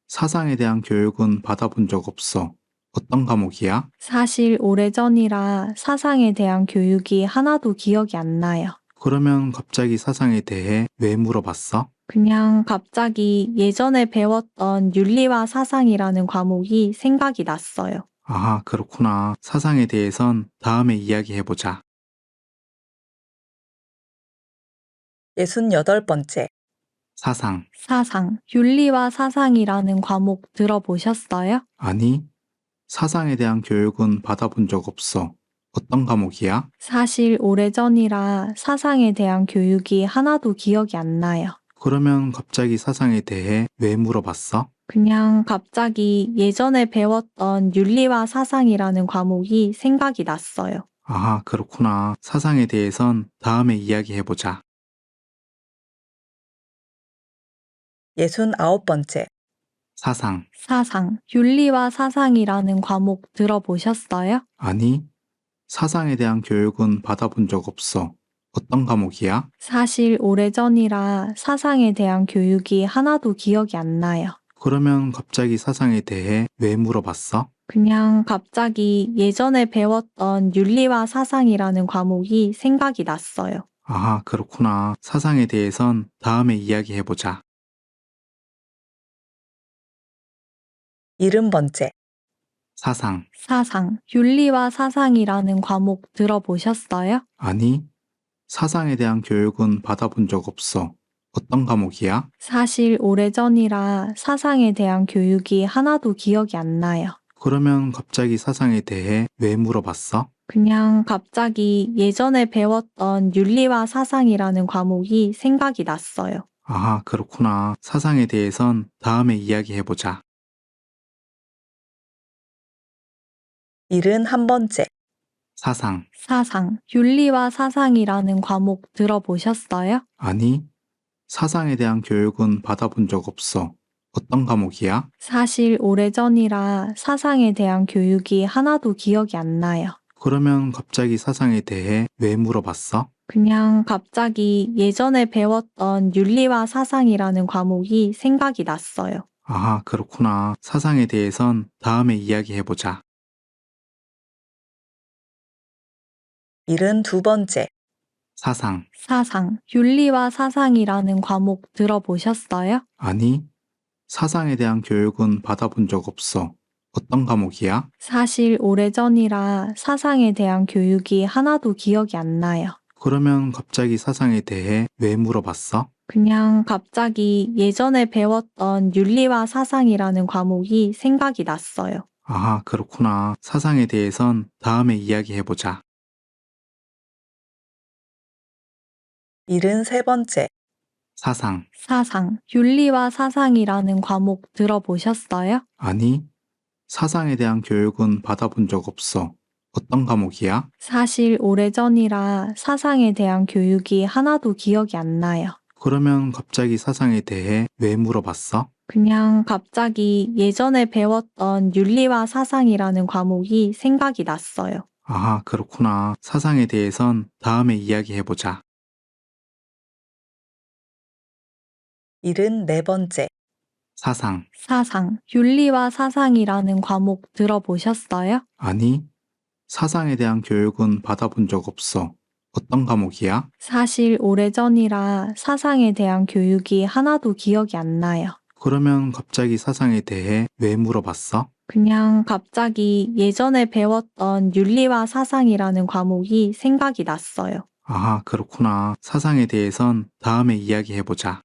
사상에 대한 교육은 받아본 적 없어. 어떤 과목이야? 사실 오래전이라 사상에 대한 교육이 하나도 기억이 안 나요. 그러면 갑자기 사상에 대해 왜 물어봤어? 그냥 갑자기 예전에 배웠던 윤리와 사상이라는 과목이 생각이 났어요. 아하, 그렇구나. 사상에 대해선 다음에 이야기해보자. 68번째. 사상. 사상, 윤리와 사상이라는 과목 들어보셨어요? 아니, 사상에 대한 교육은 받아본 적 없어. 어떤 과목이야? 사실 오래전이라 사상에 대한 교육이 하나도 기억이 안 나요. 그러면 갑자기 사상에 대해 왜 물어봤어? 그냥 갑자기 예전에 배웠던 윤리와 사상이라는 과목이 생각이 났어요. 아하, 그렇구나. 사상에 대해선 다음에 이야기해보자. 69번째. 사상. 사상, 윤리와 사상이라는 과목 들어보셨어요? 아니, 사상에 대한 교육은 받아본 적 없어. 어떤 과목이야? 사실 오래전이라 사상에 대한 교육이 하나도 기억이 안 나요. 그러면 갑자기 사상에 대해 왜 물어봤어? 그냥 갑자기 예전에 배웠던 윤리와 사상이라는 과목이 생각이 났어요. 아하, 그렇구나. 사상에 대해선 다음에 이야기해보자. 70번째. 사상. 사상, 윤리와 사상이라는 과목 들어보셨어요? 아니, 사상에 대한 교육은 받아본 적 없어. 어떤 과목이야? 사실 오래전이라 사상에 대한 교육이 하나도 기억이 안 나요. 그러면 갑자기 사상에 대해 왜 물어봤어? 그냥 갑자기 예전에 배웠던 윤리와 사상이라는 과목이 생각이 났어요. 아하, 그렇구나. 사상에 대해선 다음에 이야기해보자. 71번째. 사상. 사상, 윤리와 사상이라는 과목 들어보셨어요? 아니, 사상에 대한 교육은 받아본 적 없어. 어떤 과목이야? 사실 오래전이라 사상에 대한 교육이 하나도 기억이 안 나요. 그러면 갑자기 사상에 대해 왜 물어봤어? 그냥 갑자기 예전에 배웠던 윤리와 사상이라는 과목이 생각이 났어요. 아하, 그렇구나. 사상에 대해선 다음에 이야기해보자. 72번째. 사상. 사상, 윤리와 사상이라는 과목 들어보셨어요? 아니, 사상에 대한 교육은 받아본 적 없어. 어떤 과목이야? 사실 오래전이라 사상에 대한 교육이 하나도 기억이 안 나요. 그러면 갑자기 사상에 대해 왜 물어봤어? 그냥 갑자기 예전에 배웠던 윤리와 사상이라는 과목이 생각이 났어요. 아하, 그렇구나. 사상에 대해선 다음에 이야기해보자. 73번째. 사상. 사상, 윤리와 사상이라는 과목 들어보셨어요? 아니, 사상에 대한 교육은 받아본 적 없어. 어떤 과목이야? 사실 오래전이라 사상에 대한 교육이 하나도 기억이 안 나요. 그러면 갑자기 사상에 대해 왜 물어봤어? 그냥 갑자기 예전에 배웠던 윤리와 사상이라는 과목이 생각이 났어요. 아하, 그렇구나. 사상에 대해선 다음에 이야기해보자. 74번째. 사상. 사상, 윤리와 사상이라는 과목 들어보셨어요? 아니, 사상에 대한 교육은 받아본 적 없어. 어떤 과목이야? 사실 오래전이라 사상에 대한 교육이 하나도 기억이 안 나요. 그러면 갑자기 사상에 대해 왜 물어봤어? 그냥 갑자기 예전에 배웠던 윤리와 사상이라는 과목이 생각이 났어요. 아하, 그렇구나. 사상에 대해선 다음에 이야기해보자.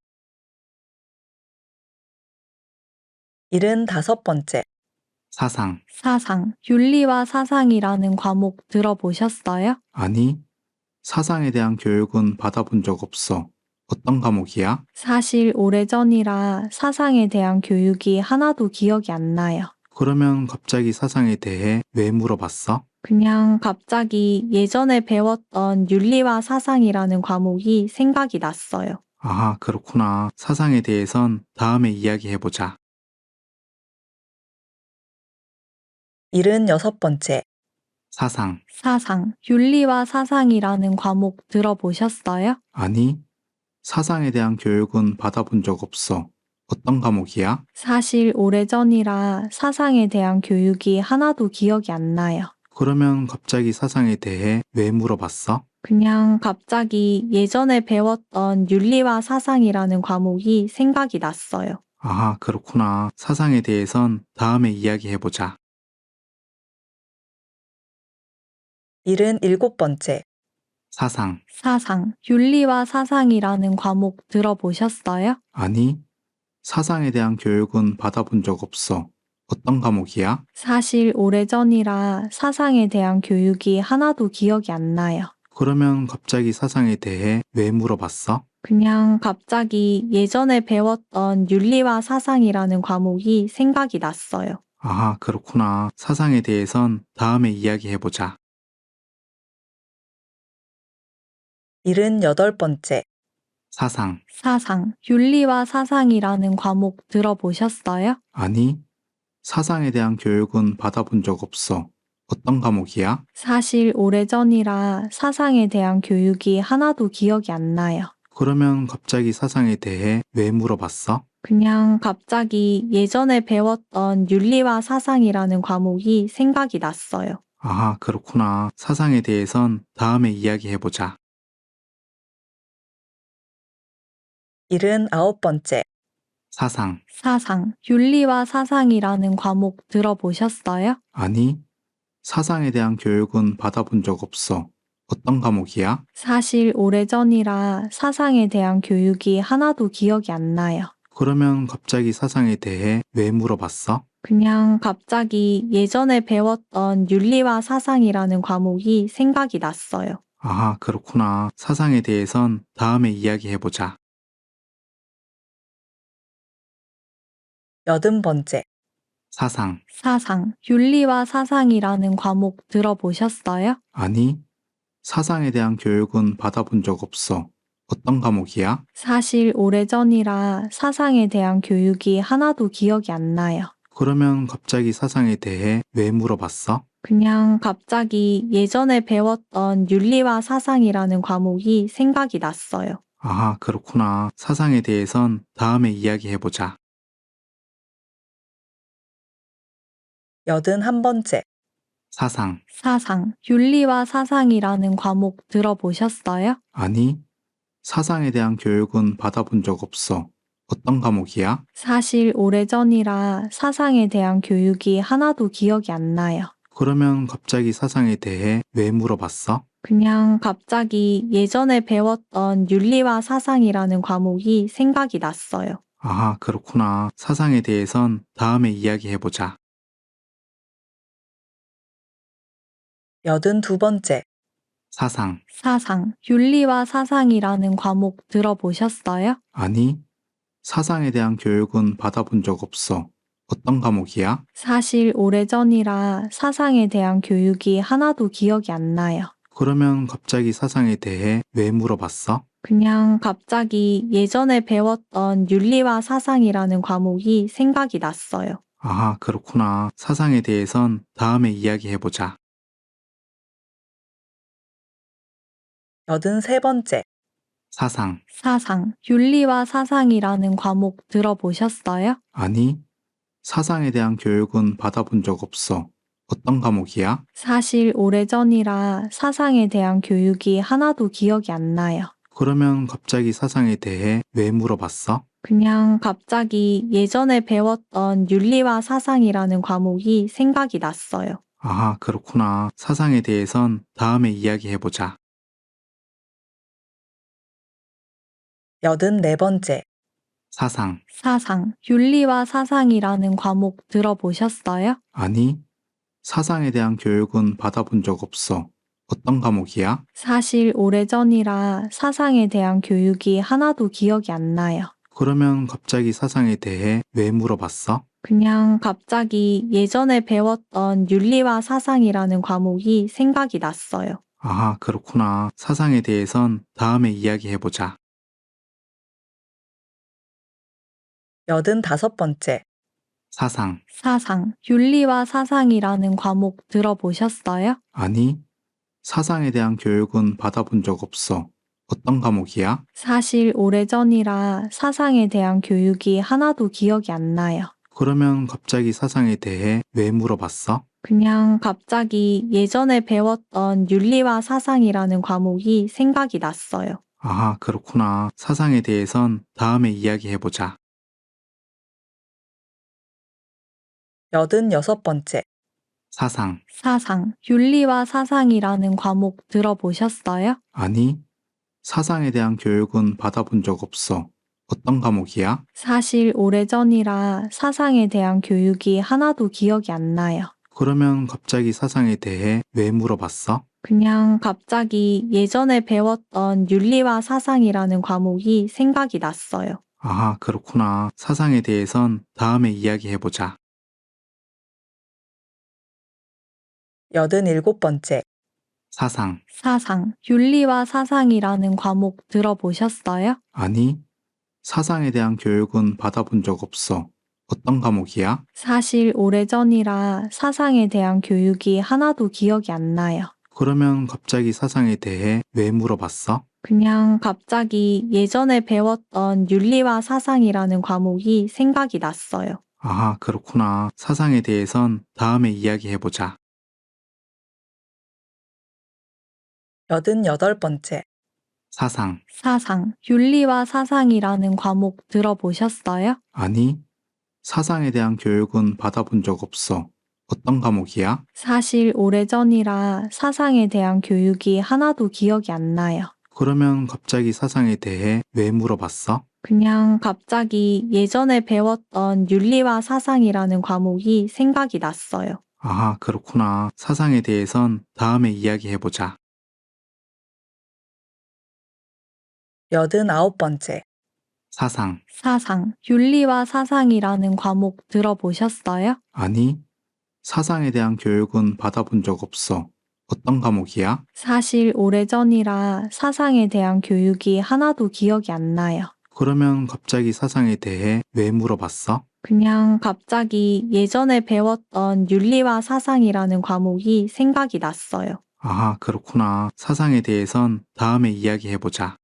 75번째. 사상. 사상, 윤리와 사상이라는 과목 들어보셨어요? 아니, 사상에 대한 교육은 받아본 적 없어. 어떤 과목이야? 사실 오래전이라 사상에 대한 교육이 하나도 기억이 안 나요. 그러면 갑자기 사상에 대해 왜 물어봤어? 그냥 갑자기 예전에 배웠던 윤리와 사상이라는 과목이 생각이 났어요. 아하, 그렇구나. 사상에 대해선 다음에 이야기해보자. 76번째. 사상. 사상, 윤리와 사상이라는 과목 들어보셨어요? 아니, 사상에 대한 교육은 받아본 적 없어. 어떤 과목이야? 사실 오래전이라 사상에 대한 교육이 하나도 기억이 안 나요. 그러면 갑자기 사상에 대해 왜 물어봤어? 그냥 갑자기 예전에 배웠던 윤리와 사상이라는 과목이 생각이 났어요. 아하, 그렇구나. 사상에 대해선 다음에 이야기해보자. 77번째. 사상. 사상, 윤리와 사상이라는 과목 들어보셨어요? 아니, 사상에 대한 교육은 받아본 적 없어. 어떤 과목이야? 사실 오래전이라 사상에 대한 교육이 하나도 기억이 안 나요. 그러면 갑자기 사상에 대해 왜 물어봤어? 그냥 갑자기 예전에 배웠던 윤리와 사상이라는 과목이 생각이 났어요. 아하, 그렇구나. 사상에 대해선 다음에 이야기해보자. 78번째. 사상. 사상, 윤리와 사상이라는 과목 들어보셨어요? 아니, 사상에 대한 교육은 받아본 적 없어. 어떤 과목이야? 사실 오래전이라 사상에 대한 교육이 하나도 기억이 안 나요. 그러면 갑자기 사상에 대해 왜 물어봤어? 그냥 갑자기 예전에 배웠던 윤리와 사상이라는 과목이 생각이 났어요. 아하, 그렇구나. 사상에 대해선 다음에 이야기해보자. 79번째. 사상. 사상, 윤리와 사상이라는 과목 들어보셨어요? 아니, 사상에 대한 교육은 받아본 적 없어. 어떤 과목이야? 사실 오래전이라 사상에 대한 교육이 하나도 기억이 안 나요. 그러면 갑자기 사상에 대해 왜 물어봤어? 그냥 갑자기 예전에 배웠던 윤리와 사상이라는 과목이 생각이 났어요. 아하, 그렇구나. 사상에 대해선 다음에 이야기해보자. 80번째. 사상. 사상, 윤리와 사상이라는 과목 들어보셨어요? 아니, 사상에 대한 교육은 받아본 적 없어. 어떤 과목이야? 사실 오래전이라 사상에 대한 교육이 하나도 기억이 안 나요. 그러면 갑자기 사상에 대해 왜 물어봤어? 그냥 갑자기 예전에 배웠던 윤리와 사상이라는 과목이 생각이 났어요. 아하, 그렇구나. 사상에 대해선 다음에 이야기해보자. 81번째. 사상. 사상, 윤리와 사상이라는 과목 들어보셨어요? 아니, 사상에 대한 교육은 받아본 적 없어. 어떤 과목이야? 사실 오래전이라 사상에 대한 교육이 하나도 기억이 안 나요. 그러면 갑자기 사상에 대해 왜 물어봤어? 그냥 갑자기 예전에 배웠던 윤리와 사상이라는 과목이 생각이 났어요. 아하, 그렇구나. 사상에 대해선 다음에 이야기해보자. 82번째. 사상. 사상, 윤리와 사상이라는 과목 들어보셨어요? 아니, 사상에 대한 교육은 받아본 적 없어. 어떤 과목이야? 사실 오래전이라 사상에 대한 교육이 하나도 기억이 안 나요. 그러면 갑자기 사상에 대해 왜 물어봤어? 그냥 갑자기 예전에 배웠던 윤리와 사상이라는 과목이 생각이 났어요. 아, 그렇구나. 사상에 대해선 다음에 이야기해보자. 83번째. 사상. 사상, 윤리와 사상이라는 과목 들어보셨어요? 아니, 사상에 대한 교육은 받아본 적 없어. 어떤 과목이야? 사실 오래전이라 사상에 대한 교육이 하나도 기억이 안 나요. 그러면 갑자기 사상에 대해 왜 물어봤어? 그냥 갑자기 예전에 배웠던 윤리와 사상이라는 과목이 생각이 났어요. 아, 그렇구나. 사상에 대해선 다음에 이야기해보자. 84번째. 사상. 사상, 윤리와 사상이라는 과목 들어보셨어요? 아니, 사상에 대한 교육은 받아본 적 없어. 어떤 과목이야? 사실 오래전이라 사상에 대한 교육이 하나도 기억이 안 나요. 그러면 갑자기 사상에 대해 왜 물어봤어? 그냥 갑자기 예전에 배웠던 윤리와 사상이라는 과목이 생각이 났어요. 아, 그렇구나. 사상에 대해선 다음에 이야기해보자. 85번째. 사상. 사상, 윤리와 사상이라는 과목 들어보셨어요? 아니, 사상에 대한 교육은 받아본 적 없어. 어떤 과목이야? 사실 오래전이라 사상에 대한 교육이 하나도 기억이 안 나요. 그러면 갑자기 사상에 대해 왜 물어봤어? 그냥 갑자기 예전에 배웠던 윤리와 사상이라는 과목이 생각이 났어요. 아, 그렇구나. 사상에 대해선 다음에 이야기해보자. 86번째. 사상. 사상, 윤리와 사상이라는 과목 들어보셨어요? 아니, 사상에 대한 교육은 받아본 적 없어. 어떤 과목이야? 사실 오래전이라 사상에 대한 교육이 하나도 기억이 안 나요. 그러면 갑자기 사상에 대해 왜 물어봤어? 그냥 갑자기 예전에 배웠던 윤리와 사상이라는 과목이 생각이 났어요. 아, 그렇구나. 사상에 대해선 다음에 이야기해보자. 87번째. 사상. 사상, 윤리와 사상이라는 과목 들어보셨어요? 아니, 사상에 대한 교육은 받아본 적 없어. 어떤 과목이야? 사실 오래전이라 사상에 대한 교육이 하나도 기억이 안 나요. 그러면 갑자기 사상에 대해 왜 물어봤어? 그냥 갑자기 예전에 배웠던 윤리와 사상이라는 과목이 생각이 났어요. 아, 그렇구나. 사상에 대해선 다음에 이야기해보자. 88번째. 사상. 사상, 윤리와 사상이라는 과목 들어보셨어요? 아니, 사상에 대한 교육은 받아본 적 없어. 어떤 과목이야? 사실 오래전이라 사상에 대한 교육이 하나도 기억이 안 나요. 그러면 갑자기 사상에 대해 왜 물어봤어? 그냥 갑자기 예전에 배웠던 윤리와 사상이라는 과목이 생각이 났어요. 아, 그렇구나. 사상에 대해선 다음에 이야기해보자. 89번째. 사상. 사상, 윤리와 사상이라는 과목 들어보셨어요? 아니, 사상에 대한 교육은 받아본 적 없어. 어떤 과목이야? 사실 오래전이라 사상에 대한 교육이 하나도 기억이 안 나요. 그러면 갑자기 사상에 대해 왜 물어봤어? 그냥 갑자기 예전에 배웠던 윤리와 사상이라는 과목이 생각이 났어요. 아, 그렇구나. 사상에 대해선 다음에 이야기해보자.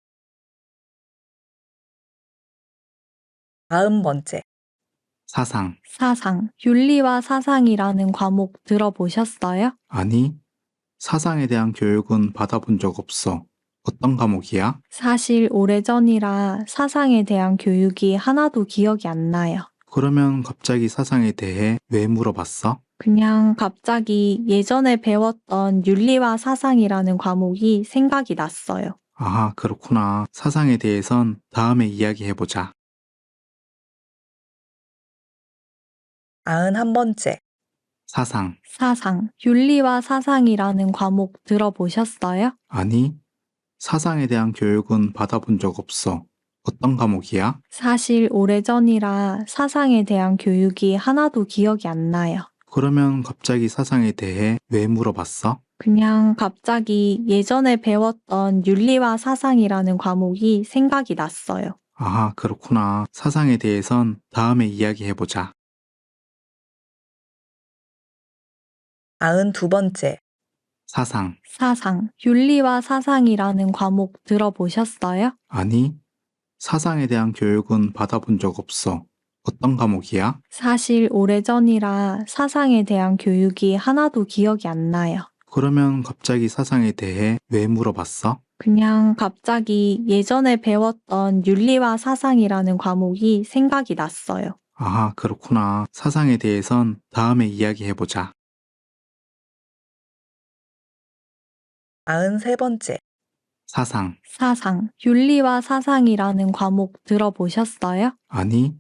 90번째. 사상. 사상, 윤리와 사상이라는 과목 들어보셨어요? 아니, 사상에 대한 교육은 받아본 적 없어. 어떤 과목이야? 사실 오래전이라 사상에 대한 교육이 하나도 기억이 안 나요. 그러면 갑자기 사상에 대해 왜 물어봤어? 그냥 갑자기 예전에 배웠던 윤리와 사상이라는 과목이 생각이 났어요. 아, 그렇구나. 사상에 대해선 다음에 이야기해보자. 91번째. 사상. 사상, 윤리와 사상이라는 과목 들어보셨어요? 아니, 사상에 대한 교육은 받아본 적 없어. 어떤 과목이야? 사실 오래전이라 사상에 대한 교육이 하나도 기억이 안 나요. 그러면 갑자기 사상에 대해 왜 물어봤어? 그냥 갑자기 예전에 배웠던 윤리와 사상이라는 과목이 생각이 났어요. 아하, 그렇구나. 사상에 대해선 다음에 이야기해보자. 92번째. 사상. 사상, 윤리와 사상이라는 과목 들어보셨어요? 아니, 사상에 대한 교육은 받아본 적 없어. 어떤 과목이야? 사실 오래전이라 사상에 대한 교육이 하나도 기억이 안 나요. 그러면 갑자기 사상에 대해 왜 물어봤어? 그냥 갑자기 예전에 배웠던 윤리와 사상이라는 과목이 생각이 났어요. 아하, 그렇구나. 사상에 대해선 다음에 이야기해보자. 93번째. 사상. 사상, 윤리와 사상이라는 과목 들어보셨어요? 아니,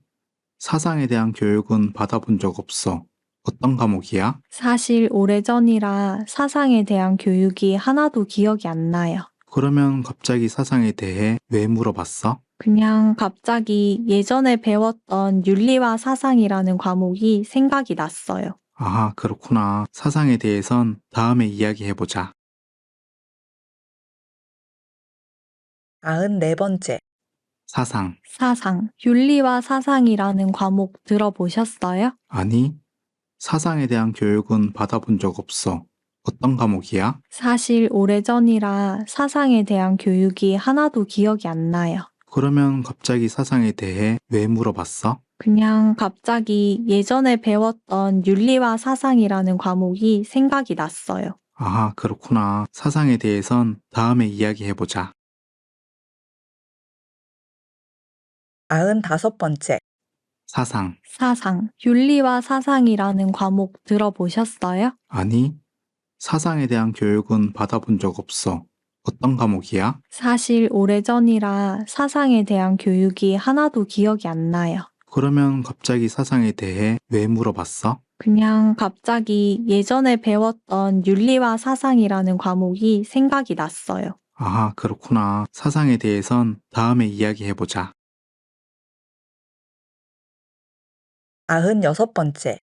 사상에 대한 교육은 받아본 적 없어. 어떤 과목이야? 사실 오래전이라 사상에 대한 교육이 하나도 기억이 안 나요. 그러면 갑자기 사상에 대해 왜 물어봤어? 그냥 갑자기 예전에 배웠던 윤리와 사상이라는 과목이 생각이 났어요. 아하, 그렇구나. 사상에 대해선 다음에 이야기해보자. 94번째. 사상. 사상, 윤리와 사상이라는 과목 들어보셨어요? 아니, 사상에 대한 교육은 받아본 적 없어. 어떤 과목이야? 사실 오래전이라 사상에 대한 교육이 하나도 기억이 안 나요. 그러면 갑자기 사상에 대해 왜 물어봤어? 그냥 갑자기 예전에 배웠던 윤리와 사상이라는 과목이 생각이 났어요. 아하, 그렇구나. 사상에 대해선 다음에 이야기해보자. 95번째. 사상. 사상, 윤리와 사상이라는 과목 들어보셨어요? 아니, 사상에 대한 교육은 받아본 적 없어. 어떤 과목이야? 사실 오래전이라 사상에 대한 교육이 하나도 기억이 안 나요. 그러면 갑자기 사상에 대해 왜 물어봤어? 그냥 갑자기 예전에 배웠던 윤리와 사상이라는 과목이 생각이 났어요. 아하, 그렇구나. 사상에 대해선 다음에 이야기해보자. 96번째.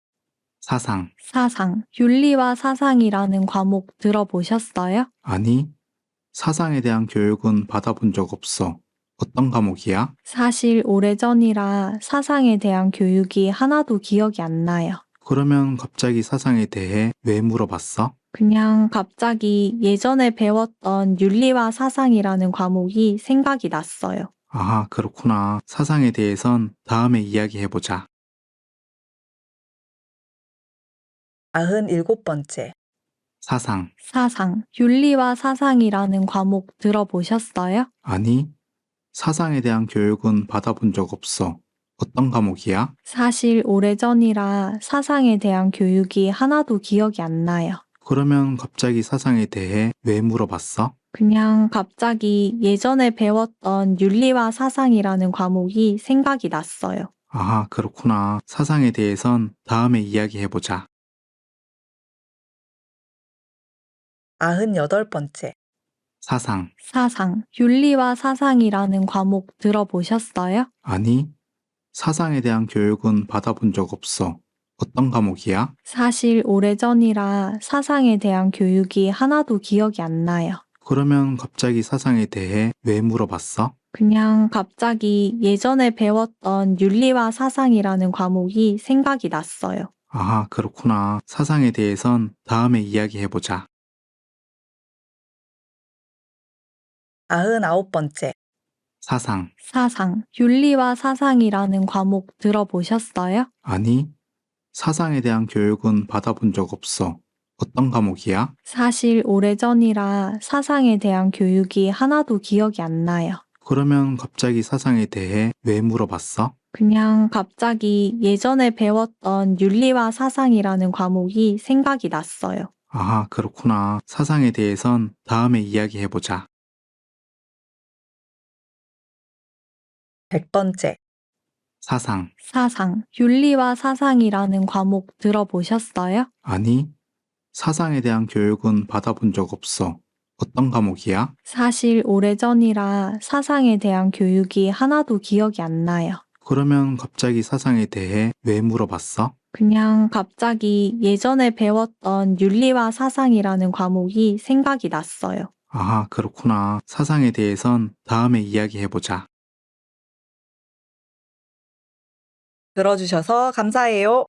사상. 사상, 윤리와 사상이라는 과목 들어보셨어요? 아니, 사상에 대한 교육은 받아본 적 없어. 어떤 과목이야? 사실 오래전이라 사상에 대한 교육이 하나도 기억이 안 나요. 그러면 갑자기 사상에 대해 왜 물어봤어? 그냥 갑자기 예전에 배웠던 윤리와 사상이라는 과목이 생각이 났어요. 아하, 그렇구나. 사상에 대해선 다음에 이야기해보자. 97번째. 사상. 사상, 윤리와 사상이라는 과목 들어보셨어요? 아니, 사상에 대한 교육은 받아본 적 없어. 어떤 과목이야? 사실 오래전이라 사상에 대한 교육이 하나도 기억이 안 나요. 그러면 갑자기 사상에 대해 왜 물어봤어? 그냥 갑자기 예전에 배웠던 윤리와 사상이라는 과목이 생각이 났어요. 아하, 그렇구나. 사상에 대해선 다음에 이야기해보자. 98번째. 사상. 사상, 윤리와 사상이라는 과목 들어보셨어요? 아니, 사상에 대한 교육은 받아본 적 없어. 어떤 과목이야? 사실 오래전이라 사상에 대한 교육이 하나도 기억이 안 나요. 그러면 갑자기 사상에 대해 왜 물어봤어? 그냥 갑자기 예전에 배웠던 윤리와 사상이라는 과목이 생각이 났어요. 아하, 그렇구나. 사상에 대해선 다음에 이야기해보자. 99번째. 사상. 사상, 윤리와 사상이라는 과목 들어보셨어요? 아니, 사상에 대한 교육은 받아본 적 없어. 어떤 과목이야? 사실 오래전이라 사상에 대한 교육이 하나도 기억이 안 나요. 그러면 갑자기 사상에 대해 왜 물어봤어? 그냥 갑자기 예전에 배웠던 윤리와 사상이라는 과목이 생각이 났어요. 아하, 그렇구나. 사상에 대해선 다음에 사상. 사상. 윤리와 사상이라는 과목 들어보셨어요? 아니, 사상에 대한 교육은 받아본 적 없어. 어떤 과목이야? 사실 오래전이라 사상에 대한 교육이 하나도 기억이 안 나요. 그러면 갑자기 사상에 대해 왜 물어봤어? 그냥 갑자기 예전에 배웠던 윤리와 사상이라는 과목이 생각이 났어요. 아, 그렇구나. 사상에 대해선 다음에 이야기해보자. 들어주셔서 감사해요.